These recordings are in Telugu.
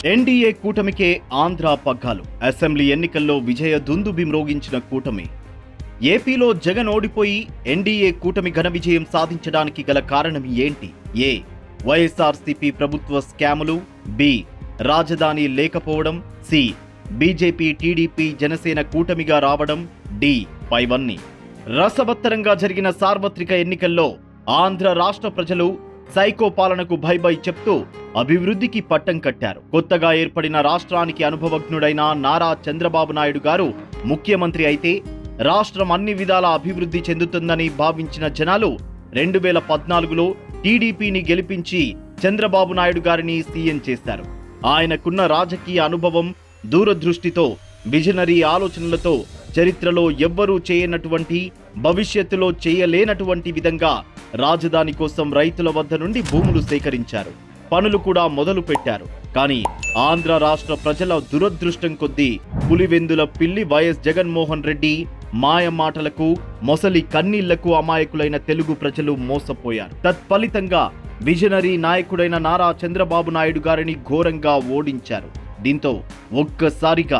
ఎన్డీఏ కూటమికే ఆంధ్ర పగ్గాలు. అసెంబ్లీ ఎన్నికల్లో విజయ దుందుబి మ్రోగించిన కూటమి. ఏపీలో జగన్ ఓడిపోయి ఎన్డీఏ కూటమి ఘన విజయం సాధించడానికి గల కారణం ఏంటి? ఏ. వైఎస్ఆర్సీపీ ప్రభుత్వ స్కాములు. బి. రాజధాని లేకపోవడం. సి. బీజేపీ టీడీపీ జనసేన కూటమిగా రావడం. డి. పైవన్నీ. రసవత్తరంగా జరిగిన సార్వత్రిక ఎన్నికల్లో ఆంధ్ర రాష్ట్ర ప్రజలు సైకో పాలనకు బై చెప్తూ అభివృద్ధికి పట్టం కట్టారు. కొత్తగా ఏర్పడిన రాష్ట్రానికి అనుభవజ్ఞుడైన నారా చంద్రబాబు నాయుడు గారు ముఖ్యమంత్రి అయితే రాష్ట్రం అన్ని విధాల అభివృద్ధి చెందుతుందని భావించిన జనాలు 2014లో టీడీపీని గెలిపించి చంద్రబాబు నాయుడు గారిని సీఎం చేశారు. ఆయనకున్న రాజకీయ అనుభవం, దూరదృష్టితో, విజనరీ ఆలోచనలతో చరిత్రలో ఎవ్వరూ చేయనటువంటి, భవిష్యత్తులో చేయలేనటువంటి విధంగా రాజధాని కోసం రైతుల వద్ద నుండి భూములు సేకరించారు. పనులు కూడా మొదలు పెట్టారు. కానీ ఆంధ్ర రాష్ట్ర ప్రజల దురదృష్టం కొద్దీ పులివెందుల పిల్లి వైఎస్ జగన్మోహన్ రెడ్డి మాయ మాటలకు, మొసలి కన్నీళ్లకు అమాయకులైన తెలుగు ప్రజలు మోసపోయారు. తత్ఫలితంగా విజనరీ నాయకుడైన నారా చంద్రబాబు నాయుడు గారిని ఘోరంగా ఓడించారు. దీంతో ఒక్కసారిగా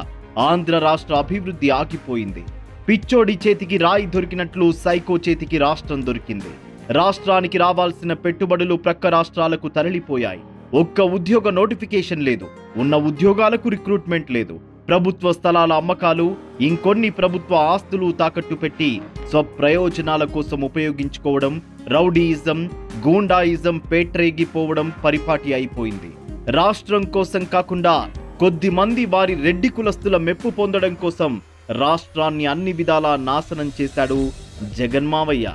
ఆంధ్ర రాష్ట్ర అభివృద్ధి ఆగిపోయింది. పిచ్చోడి చేతికి రాయి దొరికినట్లు సైకో చేతికి రాష్ట్రం దొరికింది. రాష్ట్రానికి రావాల్సిన పెట్టుబడులు ప్రక్క రాష్ట్రాలకు తరలిపోయాయి. ఒక్క ఉద్యోగ నోటిఫికేషన్ లేదు. ఉన్న ఉద్యోగాలకు రిక్రూట్మెంట్ లేదు. ప్రభుత్వ స్థలాల అమ్మకాలు, ఇంకొన్ని ప్రభుత్వ ఆస్తులు తాకట్టు పెట్టి స్వప్రయోజనాల కోసం ఉపయోగించుకోవడం, రౌడీయిజం, గూండాయిజం పేట్రేగిపోవడం పరిపాటి అయిపోయింది. రాష్ట్రం కోసం కాకుండా కొద్ది మంది వారి రెడ్డి కులస్తుల మెప్పు పొందడం కోసం రాష్ట్రాన్ని అన్ని విధాలా నాశనం చేశాడు జగన్మావయ్య.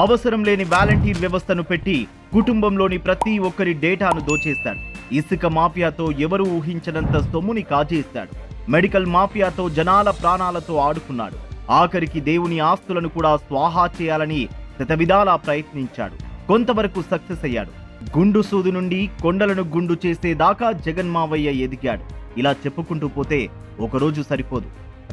అవసరం లేని వాలంటీర్ వ్యవస్థను పెట్టి కుటుంబంలోని ప్రతి ఒక్కరి డేటాను దోచేశాడు. ఇసుక మాఫియాతో ఎవరు ఊహించనంత సొమ్ముని కాజేశాడు. మెడికల్ మాఫియాతో జనాల ప్రాణాలతో ఆడుకున్నాడు. ఆఖరికి దేవుని ఆస్తులను కూడా స్వాహా చేయాలని శతవిధాలా ప్రయత్నించాడు. కొంతవరకు సక్సెస్ అయ్యాడు. గుండు సూదు నుండి కొండలను గుండు చేసేదాకా జగన్మావయ్య ఎదిగాడు. ఇలా చెప్పుకుంటూ పోతే ఒకరోజు సరిపోదు.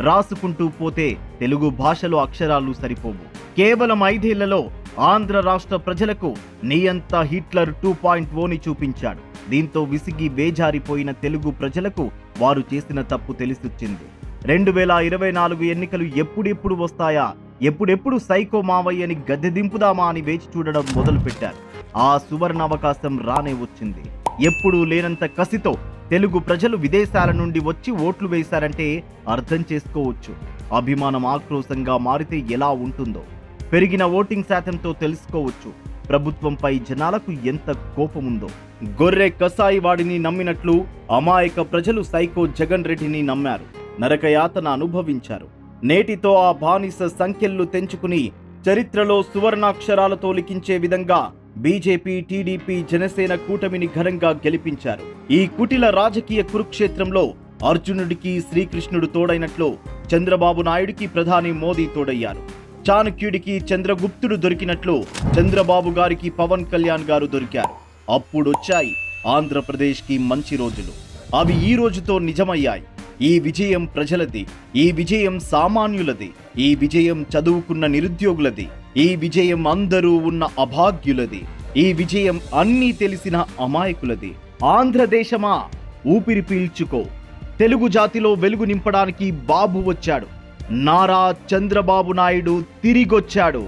రాసుకుంటూ పోతే తెలుగు భాషలో అక్షరాలు సరిపోవు. కేవలం 5 ఏళ్లలో ఆంధ్ర రాష్ట్ర ప్రజలకు నియంత హిట్లర్ 2.0ని చూపించాడు. దీంతో విసిగి వేజారిపోయిన తెలుగు ప్రజలకు వారు చేసిన తప్పు తెలిసొచ్చింది. 2024 ఎన్నికలు ఎప్పుడెప్పుడు వస్తాయా, ఎప్పుడెప్పుడు సైకో మావయ్యని గద్దె దింపుదామా అని వేచి చూడడం మొదలుపెట్టారు. ఆ సువర్ణ అవకాశం రానే వచ్చింది. ఎప్పుడూ లేనంత కసితో తెలుగు ప్రజలు విదేశాల నుండి వచ్చి ఓట్లు వేశారంటే అర్థం చేసుకోవచ్చు. అభిమానం ఆక్రోశంగా మారితే ఎలా ఉంటుందో పెరిగిన ఓటింగ్ శాతంతో తెలుసుకోవచ్చు ప్రభుత్వంపై జనాలకు ఎంత కోపముందో. గొర్రె కసాయి వాడిని నమ్మినట్లు అమాయక ప్రజలు సైకో జగన్ రెడ్డిని నమ్మారు. నరకయాతన అనుభవించారు. నేటితో ఆ బానిస సంఖ్యలు తెంచుకుని చరిత్రలో సువర్ణాక్షరాలతో లిఖించే విధంగా బీజేపీ టీడీపీ జనసేన కూటమిని ఘనంగా గెలిపించారు. ఈ కుటిల రాజకీయ కురుక్షేత్రంలో అర్జునుడికి శ్రీకృష్ణుడు తోడైనట్లు చంద్రబాబు నాయుడికి ప్రధాని మోదీ తోడయ్యారు. చాణక్యుడికి చంద్రగుప్తుడు దొరికినట్లు చంద్రబాబు గారికి పవన్ కళ్యాణ్ గారు దొరికారు. అప్పుడొచ్చాయి ఆంధ్రప్రదేశ్కి మంచి రోజులు. అవి ఈ రోజుతో నిజమయ్యాయి. ఈ విజయం ప్రజలది. ఈ విజయం సామాన్యులది. ఈ విజయం చదువుకున్న నిరుద్యోగులది. ఈ విజయం అందరూ ఉన్న అభాగ్యులది. ఈ విజయం అన్నీ తెలిసిన అమాయకులది. ఆంధ్రదేశమా, ఊపిరి పీల్చుకో. తెలుగు జాతిలో వెలుగు నింపడానికి బాబు వచ్చాడు. నారా చంద్రబాబు నాయుడు తిరిగొచ్చాడు.